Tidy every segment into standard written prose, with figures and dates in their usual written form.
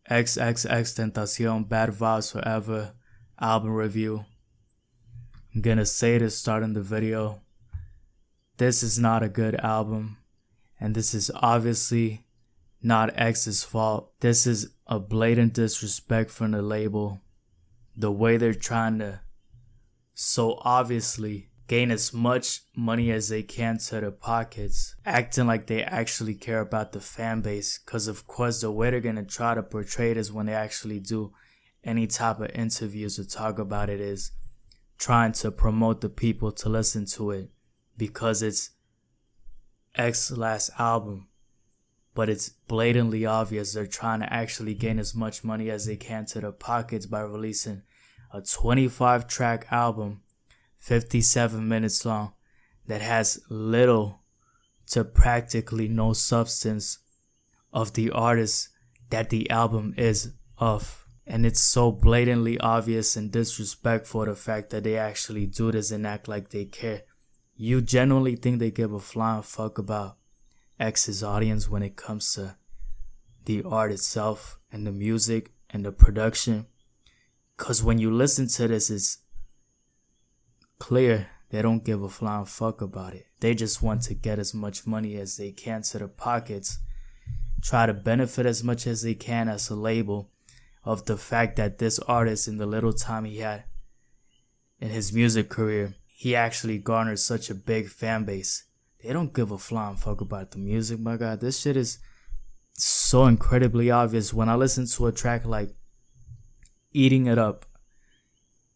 XXXTentacion Bad Vibes Forever album review. I'm gonna say this starting the video. This is not a good album, and this is obviously not X's fault. This is a blatant disrespect from the label. The way they're trying to so obviously gain as much money as they can to their pockets, acting like they actually care about the fan base, because of course the way they're gonna try to portray it is when they actually do any type of interviews or talk about it is trying to promote the people to listen to it because it's X's last album. But it's blatantly obvious they're trying to actually gain as much money as they can to their pockets by releasing a 25-track album, 57 minutes long, that has little to practically no substance of the artist that the album is of. And it's so blatantly obvious and disrespectful, the fact that they actually do this and act like they care. You genuinely think they give a flying fuck about X's audience when it comes to the art itself and the music and the production? Because when you listen to this, it's clear they don't give a flying fuck about it. They just want to get as much money as they can to their pockets, try to benefit as much as they can as a label of the fact that this artist, in the little time he had in his music career, he actually garnered such a big fan base. They don't give a flying fuck about the music, my God. This shit is so incredibly obvious. When I listen to a track like Eating It Up,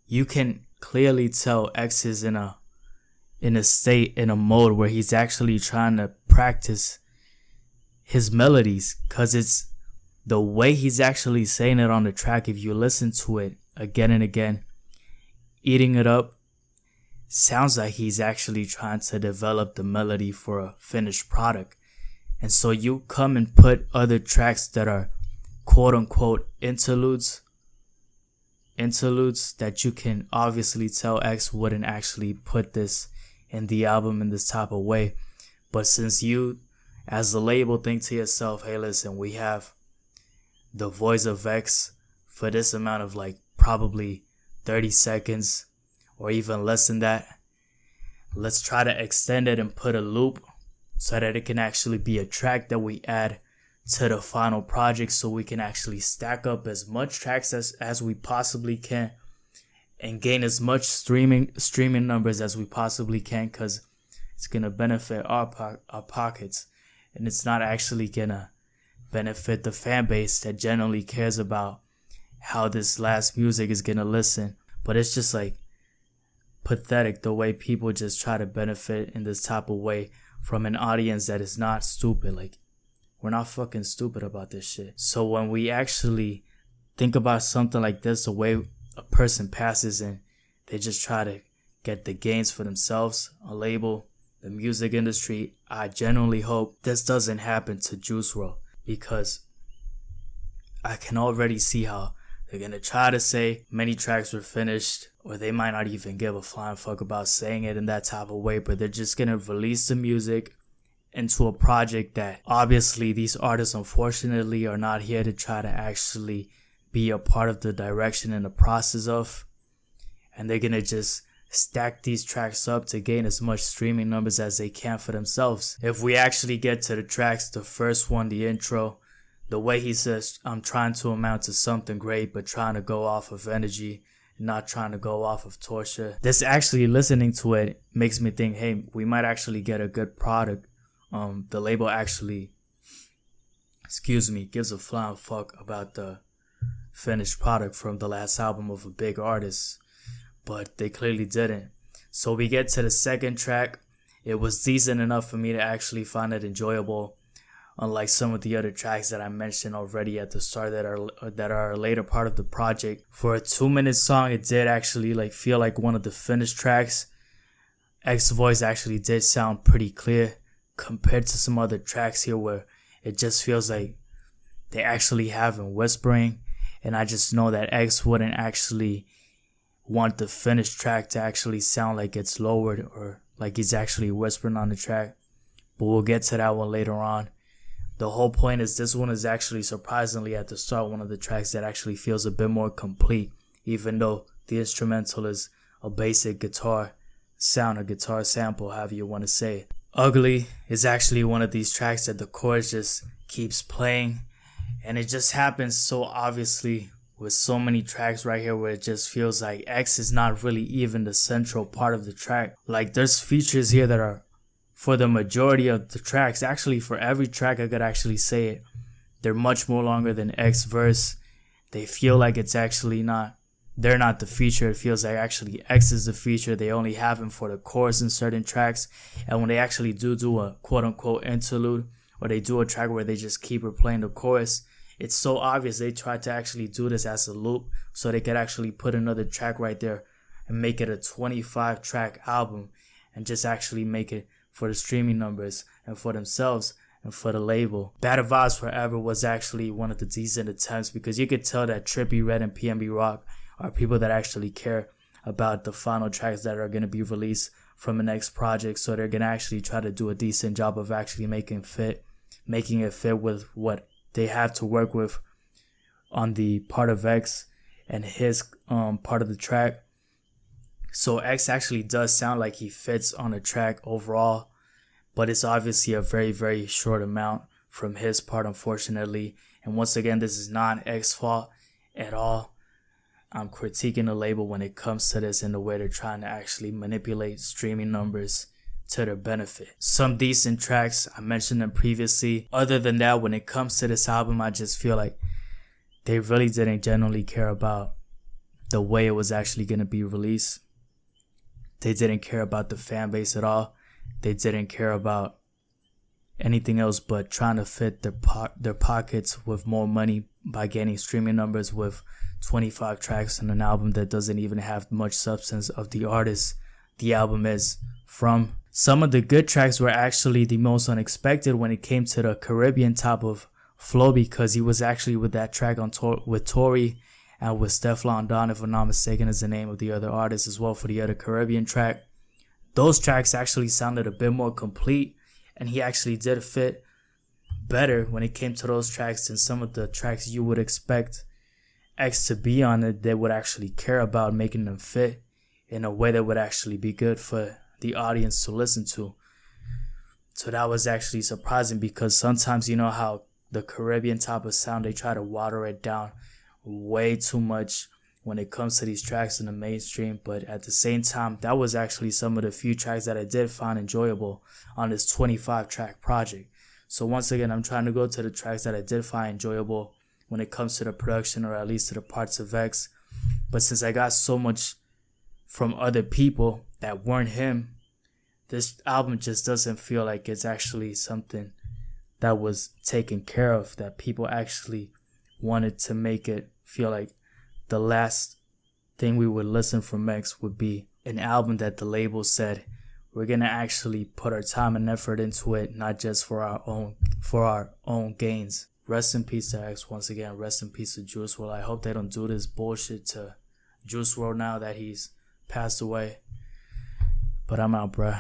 you can clearly tell X is in a state, in a mode where he's actually trying to practice his melodies, because it's the way he's actually saying it on the track. If you listen to it again and again, Eating It Up sounds like he's actually trying to develop the melody for a finished product. And so you come and put other tracks that are quote unquote interludes that you can obviously tell X wouldn't actually put this in the album in this type of way. But since you as the label think to yourself, hey listen, we have the voice of X for this amount of like probably 30 seconds or even less than that, let's try to extend it and put a loop so that it can actually be a track that we add to the final project, so we can actually stack up as much tracks as we possibly can and gain as much streaming numbers as we possibly can, because it's going to benefit our pockets, and it's not actually going to benefit the fan base that generally cares about how this last music is going to listen. But it's just like pathetic the way people just try to benefit in this type of way from an audience that is not stupid. Like, we're not fucking stupid about this shit. So when we actually think about something like this, the way a person passes and they just try to get the gains for themselves, a label, the music industry, I genuinely hope this doesn't happen to Juice WRLD, because I can already see how they're gonna try to say many tracks were finished, or they might not even give a flying fuck about saying it in that type of way, but they're just gonna release the music into a project that obviously these artists unfortunately are not here to try to actually be a part of the direction and the process of, and they're gonna just stack these tracks up to gain as much streaming numbers as they can for themselves. If we actually get to the tracks, the first one, the intro, the way he says, I'm trying to amount to something great, but trying to go off of energy, not trying to go off of torture. This actually, listening to it, makes me think, hey, we might actually get a good product. The label actually, gives a flying fuck about the finished product from the last album of a big artist, but they clearly didn't. So we get to the second track. It was decent enough for me to actually find it enjoyable, unlike some of the other tracks that I mentioned already at the start that are a later part of the project. For a 2-minute song, it did actually feel like one of the finished tracks. X's voice actually did sound pretty clear compared to some other tracks here where it just feels like they actually have him whispering, and I just know that X wouldn't actually want the finished track to actually sound like it's lowered or like he's actually whispering on the track. But we'll get to that one later on. The whole point is this one is actually surprisingly at the start one of the tracks that actually feels a bit more complete, even though the instrumental is a basic guitar sound, a guitar sample, however you want to say it. Ugly is actually one of these tracks that the chorus just keeps playing, and it just happens so obviously with so many tracks right here where it just feels like X is not really even the central part of the track. Like there's features here that are for the majority of the tracks, actually for every track I could actually say it, they're much more longer than X verse. They feel like it's actually not, they're not the feature. It feels like actually X is the feature. They only have him for the chorus in certain tracks. And when they actually do a quote unquote interlude, or they do a track where they just keep replaying the chorus, it's so obvious they tried to actually do this as a loop so they could actually put another track right there and make it a 25 track album and just actually make it for the streaming numbers and for themselves and for the label. Better Vibes Forever was actually one of the decent attempts because you could tell that Trippie Redd and PNB Rock are people that actually care about the final tracks that are going to be released from the next project, so they're going to actually try to do a decent job of actually making it fit with what they have to work with on the part of X and his part of the track. So X actually does sound like he fits on the track overall, but it's obviously a very, very short amount from his part, unfortunately. And once again, this is not X's fault at all. I'm critiquing the label when it comes to this and the way they're trying to actually manipulate streaming numbers to their benefit. Some decent tracks, I mentioned them previously. Other than that, when it comes to this album, I just feel like they really didn't generally care about the way it was actually going to be released. They didn't care about the fan base at all. They didn't care about anything else but trying to fit their pockets with more money by getting streaming numbers with 25 tracks on an album that doesn't even have much substance of the artist the album is from. Some of the good tracks were actually the most unexpected when it came to the Caribbean type of flow, because he was actually with that track on tour with Tory and with Stefflon Don, if I'm not mistaken, is the name of the other artist as well for the other Caribbean track. Those tracks actually sounded a bit more complete, and he actually did fit better when it came to those tracks than some of the tracks you would expect X to be on it. They would actually care about making them fit in a way that would actually be good for the audience to listen to. So that was actually surprising, because sometimes you know how the Caribbean type of sound, they try to water it down way too much when it comes to these tracks in the mainstream. But at the same time, that was actually some of the few tracks that I did find enjoyable on this 25 track project. So once again, I'm trying to go to the tracks that I did find enjoyable when it comes to the production, or at least to the parts of X. But since I got so much from other people that weren't him, this album just doesn't feel like it's actually something that was taken care of, that people actually wanted to make it feel like the last thing we would listen from X would be an album that the label said we're gonna actually put our time and effort into it, not just for our own gains. Rest in peace to X once again. Rest in peace to Juice WRLD. I hope they don't do this bullshit to Juice WRLD now that he's passed away. But I'm out, bruh.